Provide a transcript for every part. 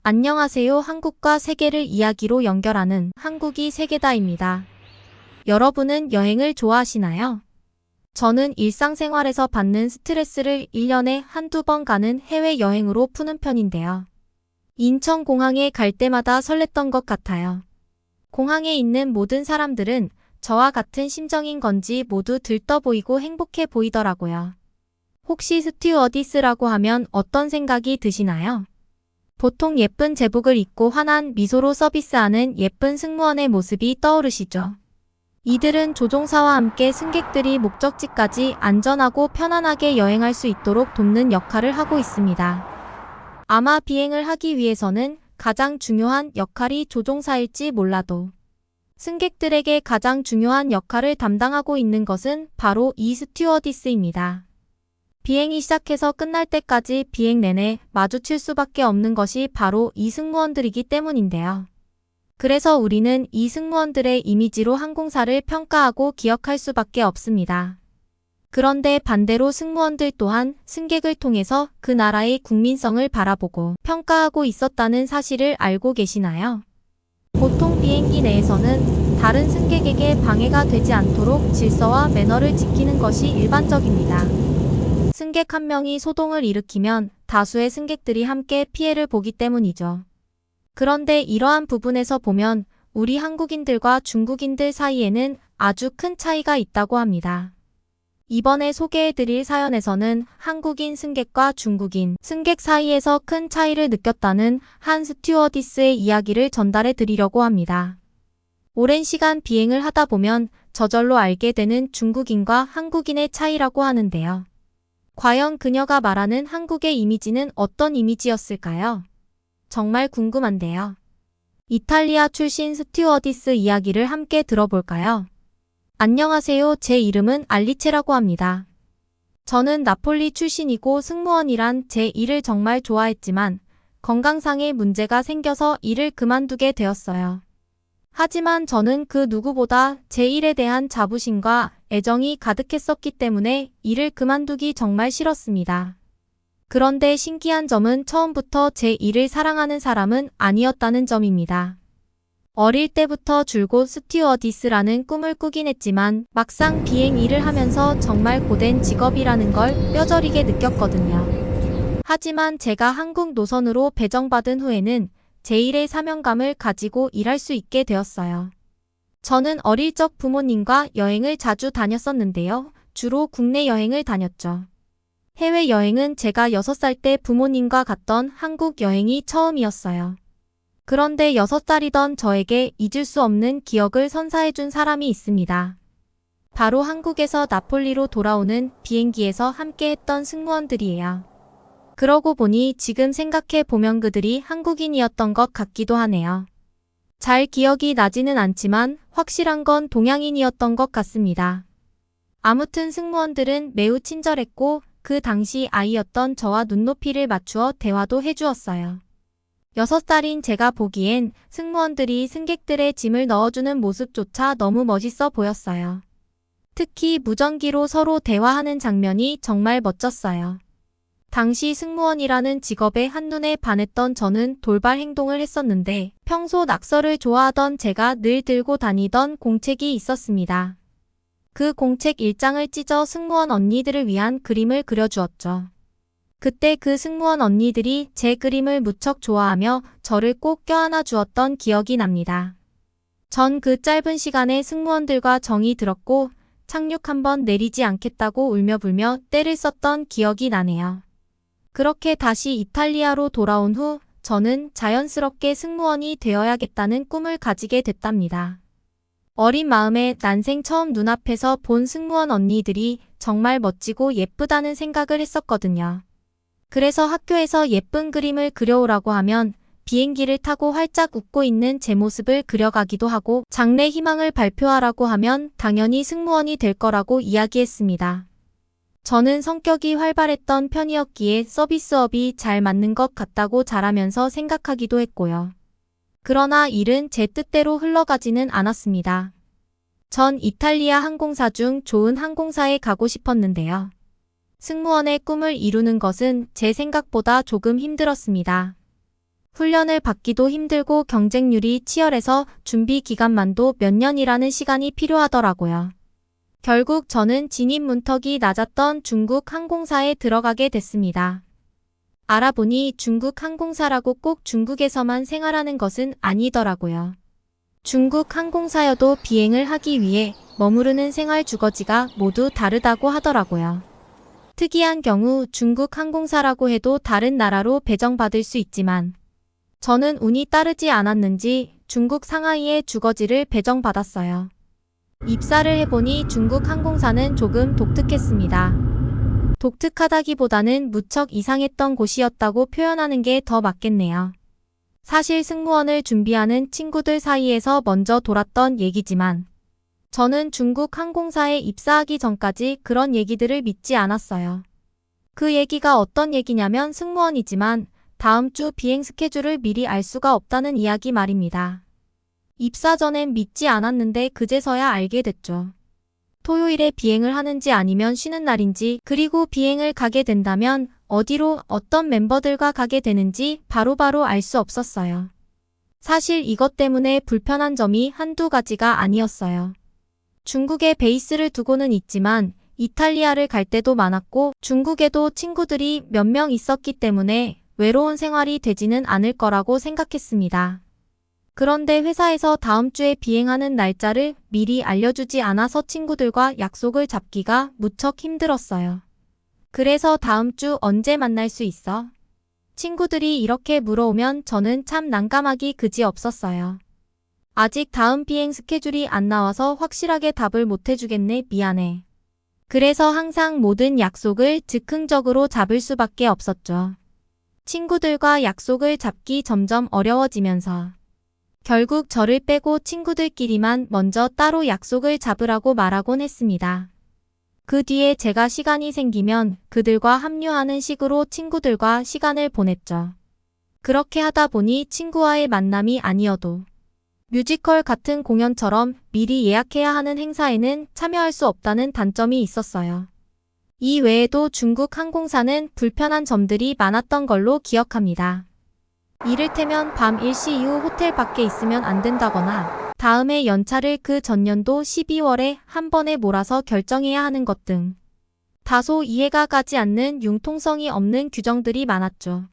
안녕하세요. 한국과 세계를 이야기로 연결하는 한국이 세계다입니다. 여러분은 여행을 좋아하시나요? 저는 일상생활에서 받는 스트레스를 1년에 한두 번 가는 해외여행으로 푸는 편인데요. 인천공항에 갈 때마다 설렜던 것 같아요. 공항에 있는 모든 사람들은 저와 같은 심정인 건지 모두 들떠 보이고 행복해 보이더라고요. 혹시 스튜어디스라고 하면 어떤 생각이 드시나요? 보통 예쁜 제복을 입고 환한 미소로 서비스하는 예쁜 승무원의 모습이 떠오르시죠. 이들은 조종사와 함께 승객들이 목적지까지 안전하고 편안하게 여행할 수 있도록 돕는 역할을 하고 있습니다. 아마 비행을 하기 위해서는 가장 중요한 역할이 조종사일지 몰라도 승객들에게 가장 중요한 역할을 담당하고 있는 것은 바로 이 스튜어디스입니다. 비행이 시작해서 끝날 때까지 비행 내내 마주칠 수밖에 없는 것이 바로 이 승무원들이기 때문인데요. 그래서 우리는 이 승무원들의 이미지로 항공사를 평가하고 기억할 수밖에 없습니다. 그런데 반대로 승무원들 또한 승객을 통해서 그 나라의 국민성을 바라보고 평가하고 있었다는 사실을 알고 계시나요? 보통 비행기 내에서는 다른 승객에게 방해가 되지 않도록 질서와 매너를 지키는 것이 일반적입니다. 승객 한 명이 소동을 일으키면 다수의 승객들이 함께 피해를 보기 때문이죠. 그런데 이러한 부분에서 보면 우리 한국인들과 중국인들 사이에는 아주 큰 차이가 있다고 합니다. 이번에 소개해드릴 사연에서는 한국인 승객과 중국인 승객 사이에서 큰 차이를 느꼈다는 한 스튜어디스의 이야기를 전달해 드리려고 합니다. 오랜 시간 비행을 하다 보면 저절로 알게 되는 중국인과 한국인의 차이라고 하는데요. 과연 그녀가 말하는 한국의 이미지는 어떤 이미지였을까요? 정말 궁금한데요. 이탈리아 출신 스튜어디스 이야기를 함께 들어볼까요? 안녕하세요. 제 이름은 알리체라고 합니다. 저는 나폴리 출신이고 승무원이란 제 일을 정말 좋아했지만 건강상의 문제가 생겨서 일을 그만두게 되었어요. 하지만 저는 그 누구보다 제 일에 대한 자부심과 애정이 가득했었기 때문에 일을 그만두기 정말 싫었습니다. 그런데 신기한 점은 처음부터 제 일을 사랑하는 사람은 아니었다는 점입니다. 어릴 때부터 줄곧 스튜어디스라는 꿈을 꾸긴 했지만 막상 비행 일을 하면서 정말 고된 직업이라는 걸 뼈저리게 느꼈거든요. 하지만 제가 한국 노선으로 배정받은 후에는 제 일의 사명감을 가지고 일할 수 있게 되었어요. 저는 어릴 적 부모님과 여행을 자주 다녔었는데요. 주로 국내 여행을 다녔죠. 해외여행은 제가 6살 때 부모님과 갔던 한국 여행이 처음이었어요. 그런데 6살이던 저에게 잊을 수 없는 기억을 선사해준 사람이 있습니다. 바로 한국에서 나폴리로 돌아오는 비행기에서 함께 했던 승무원들이에요. 그러고 보니 지금 생각해 보면 그들이 한국인이었던 것 같기도 하네요. 잘 기억이 나지는 않지만 확실한 건 동양인이었던 것 같습니다. 아무튼 승무원들은 매우 친절했고 그 당시 아이였던 저와 눈높이를 맞추어 대화도 해주었어요. 6살인 제가 보기엔 승무원들이 승객들의 짐을 넣어주는 모습조차 너무 멋있어 보였어요. 특히 무전기로 서로 대화하는 장면이 정말 멋졌어요. 당시 승무원이라는 직업에 한눈에 반했던 저는 돌발 행동을 했었는데 평소 낙서를 좋아하던 제가 늘 들고 다니던 공책이 있었습니다. 그 공책 1장을 찢어 승무원 언니들을 위한 그림을 그려주었죠. 그때 그 승무원 언니들이 제 그림을 무척 좋아하며 저를 꼭 껴안아 주었던 기억이 납니다. 전 그 짧은 시간에 승무원들과 정이 들었고 착륙 한번 내리지 않겠다고 울며불며 떼를 썼던 기억이 나네요. 그렇게 다시 이탈리아로 돌아온 후 저는 자연스럽게 승무원이 되어야겠다는 꿈을 가지게 됐답니다. 어린 마음에 난생 처음 눈앞에서 본 승무원 언니들이 정말 멋지고 예쁘다는 생각을 했었거든요. 그래서 학교에서 예쁜 그림을 그려오라고 하면 비행기를 타고 활짝 웃고 있는 제 모습을 그려가기도 하고 장래 희망을 발표하라고 하면 당연히 승무원이 될 거라고 이야기했습니다. 저는 성격이 활발했던 편이었기에 서비스업이 잘 맞는 것 같다고 자라면서 생각하기도 했고요. 그러나 일은 제 뜻대로 흘러가지는 않았습니다. 전 이탈리아 항공사 중 좋은 항공사에 가고 싶었는데요. 승무원의 꿈을 이루는 것은 제 생각보다 조금 힘들었습니다. 훈련을 받기도 힘들고 경쟁률이 치열해서 준비 기간만도 몇 년이라는 시간이 필요하더라고요. 결국 저는 진입 문턱이 낮았던 중국 항공사에 들어가게 됐습니다. 알아보니 중국 항공사라고 꼭 중국에서만 생활하는 것은 아니더라고요. 중국 항공사여도 비행을 하기 위해 머무르는 생활 주거지가 모두 다르다고 하더라고요. 특이한 경우 중국 항공사라고 해도 다른 나라로 배정받을 수 있지만 저는 운이 따르지 않았는지 중국 상하이의 주거지를 배정받았어요. 입사를 해보니 중국 항공사는 조금 독특했습니다. 독특하다기보다는 무척 이상했던 곳이었다고 표현하는 게 더 맞겠네요. 사실 승무원을 준비하는 친구들 사이에서 먼저 돌았던 얘기지만 저는 중국 항공사에 입사하기 전까지 그런 얘기들을 믿지 않았어요. 그 얘기가 어떤 얘기냐면 승무원이지만 다음 주 비행 스케줄을 미리 알 수가 없다는 이야기 말입니다. 입사 전엔 믿지 않았는데 그제서야 알게 됐죠. 토요일에 비행을 하는지 아니면 쉬는 날인지, 그리고 비행을 가게 된다면 어디로 어떤 멤버들과 가게 되는지 바로바로 알 수 없었어요. 사실 이것 때문에 불편한 점이 한두 가지가 아니었어요. 중국에 베이스를 두고는 있지만 이탈리아를 갈 때도 많았고 중국에도 친구들이 몇 명 있었기 때문에 외로운 생활이 되지는 않을 거라고 생각했습니다. 그런데 회사에서 다음 주에 비행하는 날짜를 미리 알려주지 않아서 친구들과 약속을 잡기가 무척 힘들었어요. 그래서 다음 주 언제 만날 수 있어? 친구들이 이렇게 물어오면 저는 참 난감하기 그지없었어요. 아직 다음 비행 스케줄이 안 나와서 확실하게 답을 못 해주겠네, 미안해. 그래서 항상 모든 약속을 즉흥적으로 잡을 수밖에 없었죠. 친구들과 약속을 잡기 점점 어려워지면서 결국 저를 빼고 친구들끼리만 먼저 따로 약속을 잡으라고 말하곤 했습니다. 그 뒤에 제가 시간이 생기면 그들과 합류하는 식으로 친구들과 시간을 보냈죠. 그렇게 하다 보니 친구와의 만남이 아니어도 뮤지컬 같은 공연처럼 미리 예약해야 하는 행사에는 참여할 수 없다는 단점이 있었어요. 이 외에도 중국 항공사는 불편한 점들이 많았던 걸로 기억합니다. 이를테면 밤 10시 이후 호텔 밖에 있으면 안 된다거나 다음에 연차를 그 전년도 12월에 한 번에 몰아서 결정해야 하는 것 등 다소 이해가 가지 않는 융통성이 없는 규정들이 많았죠.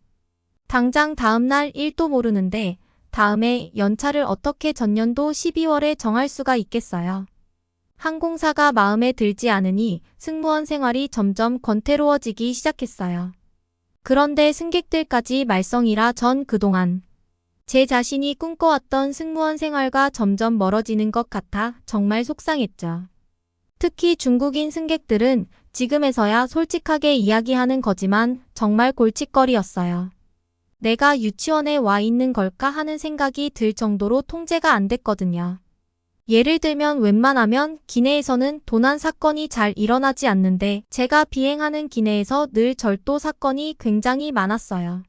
당장 다음날 일도 모르는데 다음에 연차를 어떻게 전년도 12월에 정할 수가 있겠어요. 항공사가 마음에 들지 않으니 승무원 생활이 점점 권태로워지기 시작했어요. 그런데 승객들까지 말썽이라 전 그동안 제 자신이 꿈꿔왔던 승무원 생활과 점점 멀어지는 것 같아 정말 속상했죠. 특히 중국인 승객들은 지금에서야 솔직하게 이야기하는 거지만 정말 골칫거리였어요. 내가 유치원에 와 있는 걸까 하는 생각이 들 정도로 통제가 안 됐거든요. 예를 들면 웬만하면 기내에서는 도난 사건이 잘 일어나지 않는데 제가 비행하는 기내에서 늘 절도 사건이 굉장히 많았어요.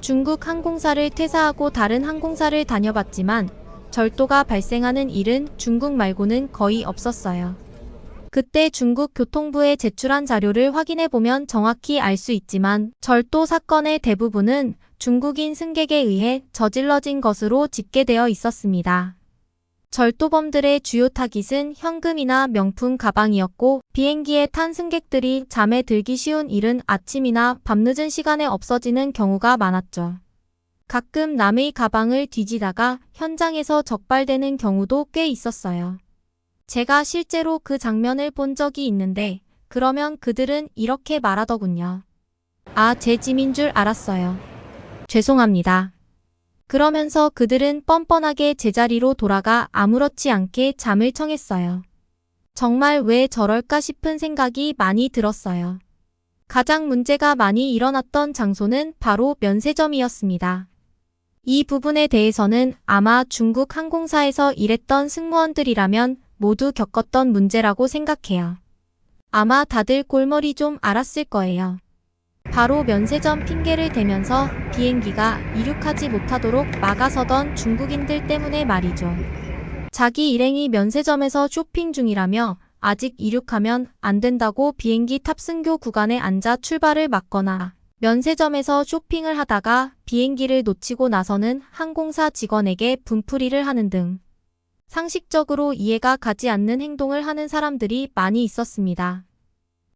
중국 항공사를 퇴사하고 다른 항공사를 다녀봤지만 절도가 발생하는 일은 중국 말고는 거의 없었어요. 그때 중국 교통부에 제출한 자료를 확인해보면 정확히 알 수 있지만 절도 사건의 대부분은 중국인 승객에 의해 저질러진 것으로 집계되어 있었습니다. 절도범들의 주요 타깃은 현금이나 명품 가방이었고 비행기에 탄 승객들이 잠에 들기 쉬운 이른 아침이나 밤늦은 시간에 없어지는 경우가 많았죠. 가끔 남의 가방을 뒤지다가 현장에서 적발되는 경우도 꽤 있었어요. 제가 실제로 그 장면을 본 적이 있는데 그러면 그들은 이렇게 말하더군요. 아, 제 짐인 줄 알았어요. 죄송합니다. 그러면서 그들은 뻔뻔하게 제자리로 돌아가 아무렇지 않게 잠을 청했어요. 정말 왜 저럴까 싶은 생각이 많이 들었어요. 가장 문제가 많이 일어났던 장소는 바로 면세점이었습니다. 이 부분에 대해서는 아마 중국 항공사에서 일했던 승무원들이라면 모두 겪었던 문제라고 생각해요. 아마 다들 꼴머리 좀 앓았을 거예요. 바로 면세점 핑계를 대면서 비행기가 이륙하지 못하도록 막아서던 중국인들 때문에 말이죠. 자기 일행이 면세점에서 쇼핑 중이라며 아직 이륙하면 안 된다고 비행기 탑승교 구간에 앉아 출발을 막거나 면세점에서 쇼핑을 하다가 비행기를 놓치고 나서는 항공사 직원에게 분풀이를 하는 등 상식적으로 이해가 가지 않는 행동을 하는 사람들이 많이 있었습니다.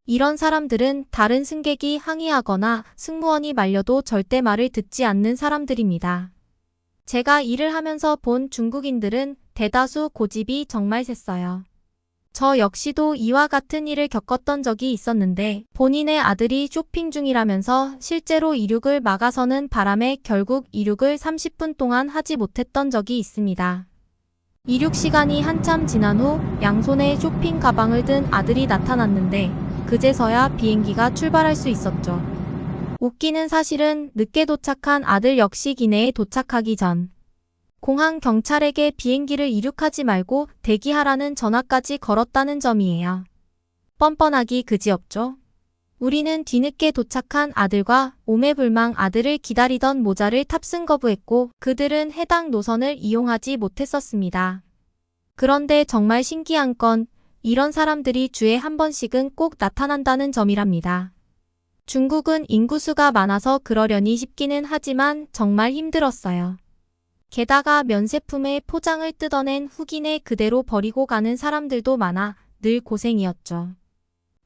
이런 사람들은 다른 승객이 항의하거나 승무원이 말려도 절대 말을 듣지 않는 사람들입니다. 제가 일을 하면서 본 중국인들은 대다수 고집이 정말 셌어요. 저 역시도 이와 같은 일을 겪었던 적이 있었는데 본인의 아들이 쇼핑 중이라면서 실제로 이륙을 막아서는 바람에 결국 이륙을 30분 동안 하지 못했던 적이 있습니다. 이륙 시간이 한참 지난 후 양손에 쇼핑 가방을 든 아들이 나타났는데 그제서야 비행기가 출발할 수 있었죠. 웃기는 사실은 늦게 도착한 아들 역시 기내에 도착하기 전 공항 경찰에게 비행기를 이륙하지 말고 대기하라는 전화까지 걸었다는 점이에요. 뻔뻔하기 그지없죠. 우리는 뒤늦게 도착한 아들과 오매불망 아들을 기다리던 모자를 탑승 거부했고 그들은 해당 노선을 이용하지 못했었습니다. 그런데 정말 신기한 건 이런 사람들이 주에 한 번씩은 꼭 나타난다는 점이랍니다. 중국은 인구수가 많아서 그러려니 싶기는 하지만 정말 힘들었어요. 게다가 면세품의 포장을 뜯어낸 후기내 그대로 버리고 가는 사람들도 많아 늘 고생이었죠.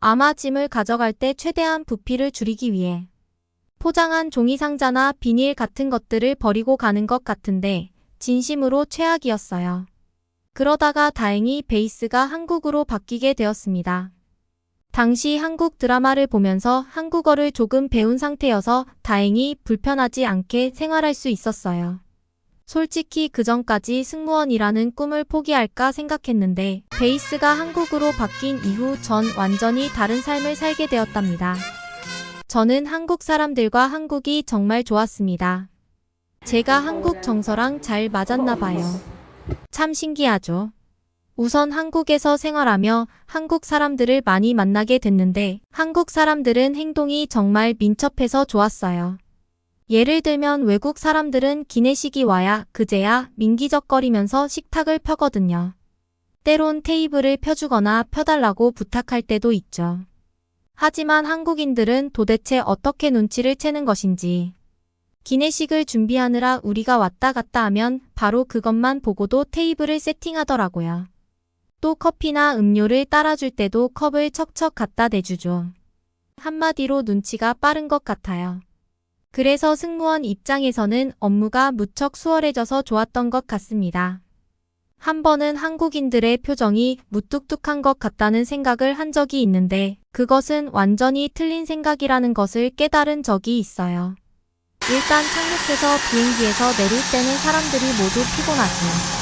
아마 짐을 가져갈 때 최대한 부피를 줄이기 위해 포장한 종이 상자나 비닐 같은 것들을 버리고 가는 것 같은데 진심으로 최악이었어요. 그러다가 다행히 베이스가 한국으로 바뀌게 되었습니다. 당시 한국 드라마를 보면서 한국어를 조금 배운 상태여서 다행히 불편하지 않게 생활할 수 있었어요. 솔직히 그전까지 승무원이라는 꿈을 포기할까 생각했는데 베이스가 한국으로 바뀐 이후 전 완전히 다른 삶을 살게 되었답니다. 저는 한국 사람들과 한국이 정말 좋았습니다. 제가 한국 정서랑 잘 맞았나 봐요. 참 신기하죠. 우선 한국에서 생활하며 한국 사람들을 많이 만나게 됐는데 한국 사람들은 행동이 정말 민첩해서 좋았어요. 예를 들면 외국 사람들은 기내식이 와야 그제야 민기적거리면서 식탁을 펴거든요. 때론 테이블을 펴주거나 펴달라고 부탁할 때도 있죠. 하지만 한국인들은 도대체 어떻게 눈치를 채는 것인지 기내식을 준비하느라 우리가 왔다 갔다 하면 바로 그것만 보고도 테이블을 세팅하더라고요. 또 커피나 음료를 따라줄 때도 컵을 척척 갖다 대주죠. 한마디로 눈치가 빠른 것 같아요. 그래서 승무원 입장에서는 업무가 무척 수월해져서 좋았던 것 같습니다. 한 번은 한국인들의 표정이 무뚝뚝한 것 같다는 생각을 한 적이 있는데 그것은 완전히 틀린 생각이라는 것을 깨달은 적이 있어요. 일단 착륙해서 비행기에서 내릴 때는 사람들이 모두 피곤하지.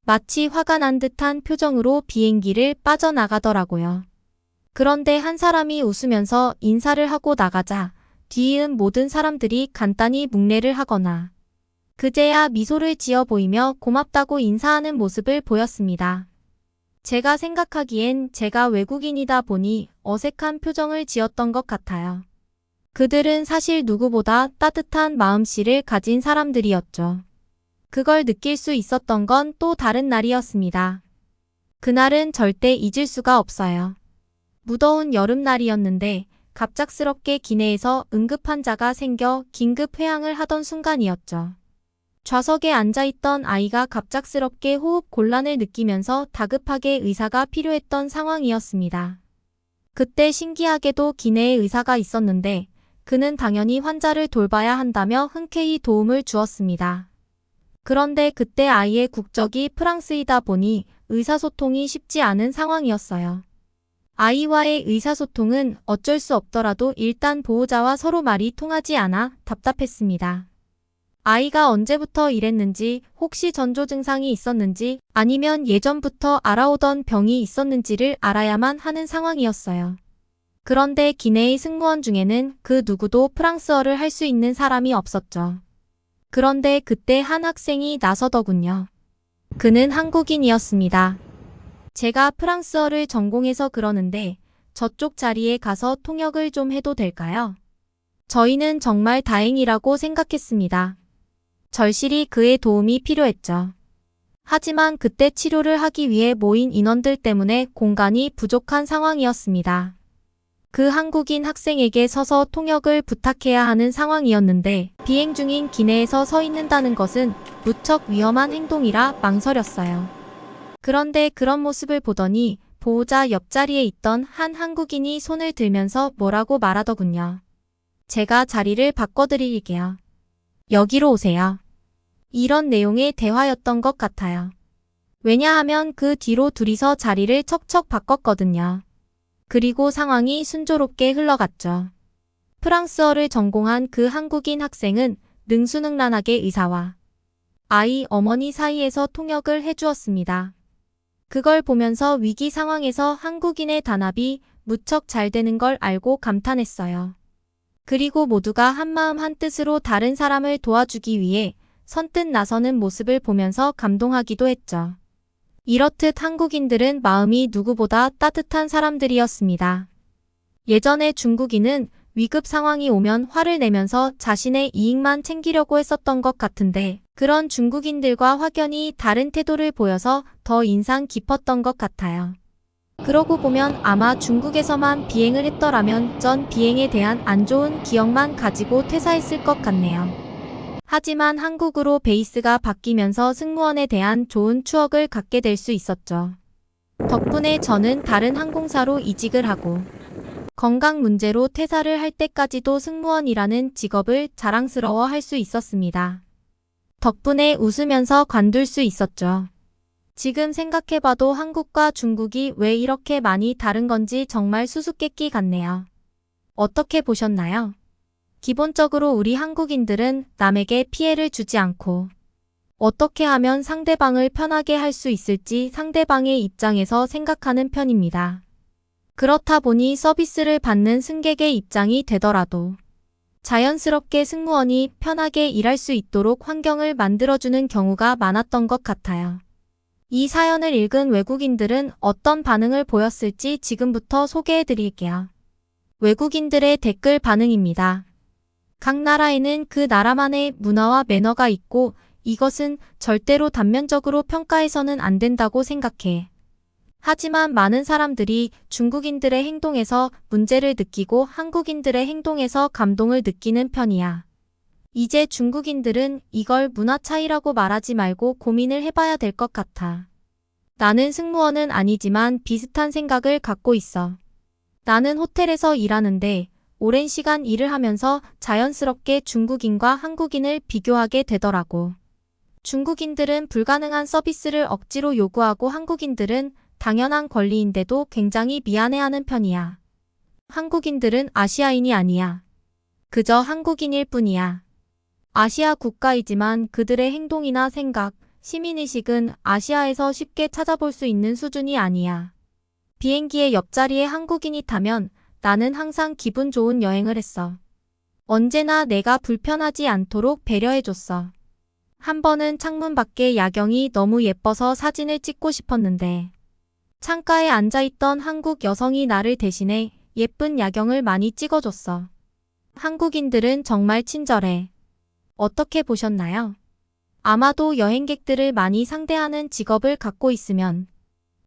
마치 화가 난 듯한 표정으로 비행기를 빠져나가더라고요. 그런데 한 사람이 웃으면서 인사를 하고 나가자 뒤이은 모든 사람들이 간단히 묵례를 하거나 그제야 미소를 지어 보이며 고맙다고 인사하는 모습을 보였습니다. 제가 생각하기엔 제가 외국인이다 보니 어색한 표정을 지었던 것 같아요. 그들은 사실 누구보다 따뜻한 마음씨를 가진 사람들이었죠. 그걸 느낄 수 있었던 건 또 다른 날이었습니다. 그날은 절대 잊을 수가 없어요. 무더운 여름날이었는데 갑작스럽게 기내에서 응급환자가 생겨 긴급 회항을 하던 순간이었죠. 좌석에 앉아있던 아이가 갑작스럽게 호흡 곤란을 느끼면서 다급하게 의사가 필요했던 상황이었습니다. 그때 신기하게도 기내에 의사가 있었는데 그는 당연히 환자를 돌봐야 한다며 흔쾌히 도움을 주었습니다. 그런데 그때 아이의 국적이 프랑스이다 보니 의사소통이 쉽지 않은 상황이었어요. 아이와의 의사소통은 어쩔 수 없더라도 일단 보호자와 서로 말이 통하지 않아 답답했습니다. 아이가 언제부터 이랬는지, 혹시 전조 증상이 있었는지, 아니면 예전부터 알아오던 병이 있었는지를 알아야만 하는 상황이었어요. 그런데 기내의 승무원 중에는 그 누구도 프랑스어를 할 수 있는 사람이 없었죠. 그런데 그때 한 학생이 나서더군요. 그는 한국인이었습니다. 제가 프랑스어를 전공해서 그러는데 저쪽 자리에 가서 통역을 좀 해도 될까요? 저희는 정말 다행이라고 생각했습니다. 절실히 그의 도움이 필요했죠. 하지만 그때 치료를 하기 위해 모인 인원들 때문에 공간이 부족한 상황이었습니다. 그 한국인 학생에게 서서 통역을 부탁해야 하는 상황이었는데 비행 중인 기내에서 서 있는다는 것은 무척 위험한 행동이라 망설였어요. 그런데 그런 모습을 보더니 보호자 옆자리에 있던 한 한국인이 손을 들면서 뭐라고 말하더군요. 제가 자리를 바꿔드릴게요. 여기로 오세요. 이런 내용의 대화였던 것 같아요. 왜냐하면 그 뒤로 둘이서 자리를 척척 바꿨거든요. 그리고 상황이 순조롭게 흘러갔죠. 프랑스어를 전공한 그 한국인 학생은 능수능란하게 의사와 아이 어머니 사이에서 통역을 해주었습니다. 그걸 보면서 위기 상황에서 한국인의 단합이 무척 잘 되는 걸 알고 감탄했어요. 그리고 모두가 한마음 한뜻으로 다른 사람을 도와주기 위해 선뜻 나서는 모습을 보면서 감동하기도 했죠. 이렇듯 한국인들은 마음이 누구보다 따뜻한 사람들이었습니다. 예전에 중국인은 위급 상황이 오면 화를 내면서 자신의 이익만 챙기려고 했었던 것 같은데 그런 중국인들과 확연히 다른 태도를 보여서 더 인상 깊었던 것 같아요. 그러고 보면 아마 중국에서만 비행을 했더라면 전 비행에 대한 안 좋은 기억만 가지고 퇴사했을 것 같네요. 하지만 한국으로 베이스가 바뀌면서 승무원에 대한 좋은 추억을 갖게 될 수 있었죠. 덕분에 저는 다른 항공사로 이직을 하고 건강 문제로 퇴사를 할 때까지도 승무원이라는 직업을 자랑스러워할 수 있었습니다. 덕분에 웃으면서 관둘 수 있었죠. 지금 생각해봐도 한국과 중국이 왜 이렇게 많이 다른 건지 정말 수수께끼 같네요. 어떻게 보셨나요? 기본적으로 우리 한국인들은 남에게 피해를 주지 않고 어떻게 하면 상대방을 편하게 할 수 있을지 상대방의 입장에서 생각하는 편입니다. 그렇다 보니 서비스를 받는 승객의 입장이 되더라도 자연스럽게 승무원이 편하게 일할 수 있도록 환경을 만들어주는 경우가 많았던 것 같아요. 이 사연을 읽은 외국인들은 어떤 반응을 보였을지 지금부터 소개해드릴게요. 외국인들의 댓글 반응입니다. 각 나라에는 그 나라만의 문화와 매너가 있고 이것은 절대로 단면적으로 평가해서는 안 된다고 생각해. 하지만 많은 사람들이 중국인들의 행동에서 문제를 느끼고 한국인들의 행동에서 감동을 느끼는 편이야. 이제 중국인들은 이걸 문화 차이라고 말하지 말고 고민을 해봐야 될 것 같아. 나는 승무원은 아니지만 비슷한 생각을 갖고 있어. 나는 호텔에서 일하는데 오랜 시간 일을 하면서 자연스럽게 중국인과 한국인을 비교하게 되더라고. 중국인들은 불가능한 서비스를 억지로 요구하고 한국인들은 당연한 권리인데도 굉장히 미안해하는 편이야. 한국인들은 아시아인이 아니야. 그저 한국인일 뿐이야. 아시아 국가이지만 그들의 행동이나 생각, 시민의식은 아시아에서 쉽게 찾아볼 수 있는 수준이 아니야. 비행기의 옆자리에 한국인이 타면 나는 항상 기분 좋은 여행을 했어. 언제나 내가 불편하지 않도록 배려해줬어. 한 번은 창문 밖의 야경이 너무 예뻐서 사진을 찍고 싶었는데 창가에 앉아있던 한국 여성이 나를 대신해 예쁜 야경을 많이 찍어줬어. 한국인들은 정말 친절해. 어떻게 보셨나요? 아마도 여행객들을 많이 상대하는 직업을 갖고 있으면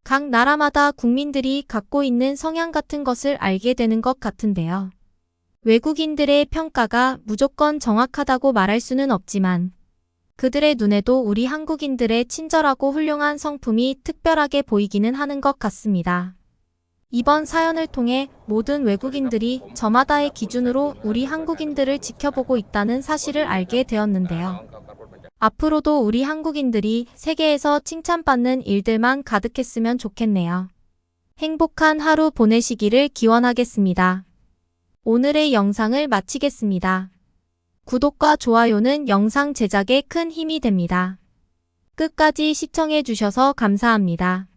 각 나라마다 국민들이 갖고 있는 성향 같은 것을 알게 되는 것 같은데요. 외국인들의 평가가 무조건 정확하다고 말할 수는 없지만 그들의 눈에도 우리 한국인들의 친절하고 훌륭한 성품이 특별하게 보이기는 하는 것 같습니다. 이번 사연을 통해 모든 외국인들이 저마다의 기준으로 우리 한국인들을 지켜보고 있다는 사실을 알게 되었는데요. 앞으로도 우리 한국인들이 세계에서 칭찬받는 일들만 가득했으면 좋겠네요. 행복한 하루 보내시기를 기원하겠습니다. 오늘의 영상을 마치겠습니다. 구독과 좋아요는 영상 제작에 큰 힘이 됩니다. 끝까지 시청해 주셔서 감사합니다.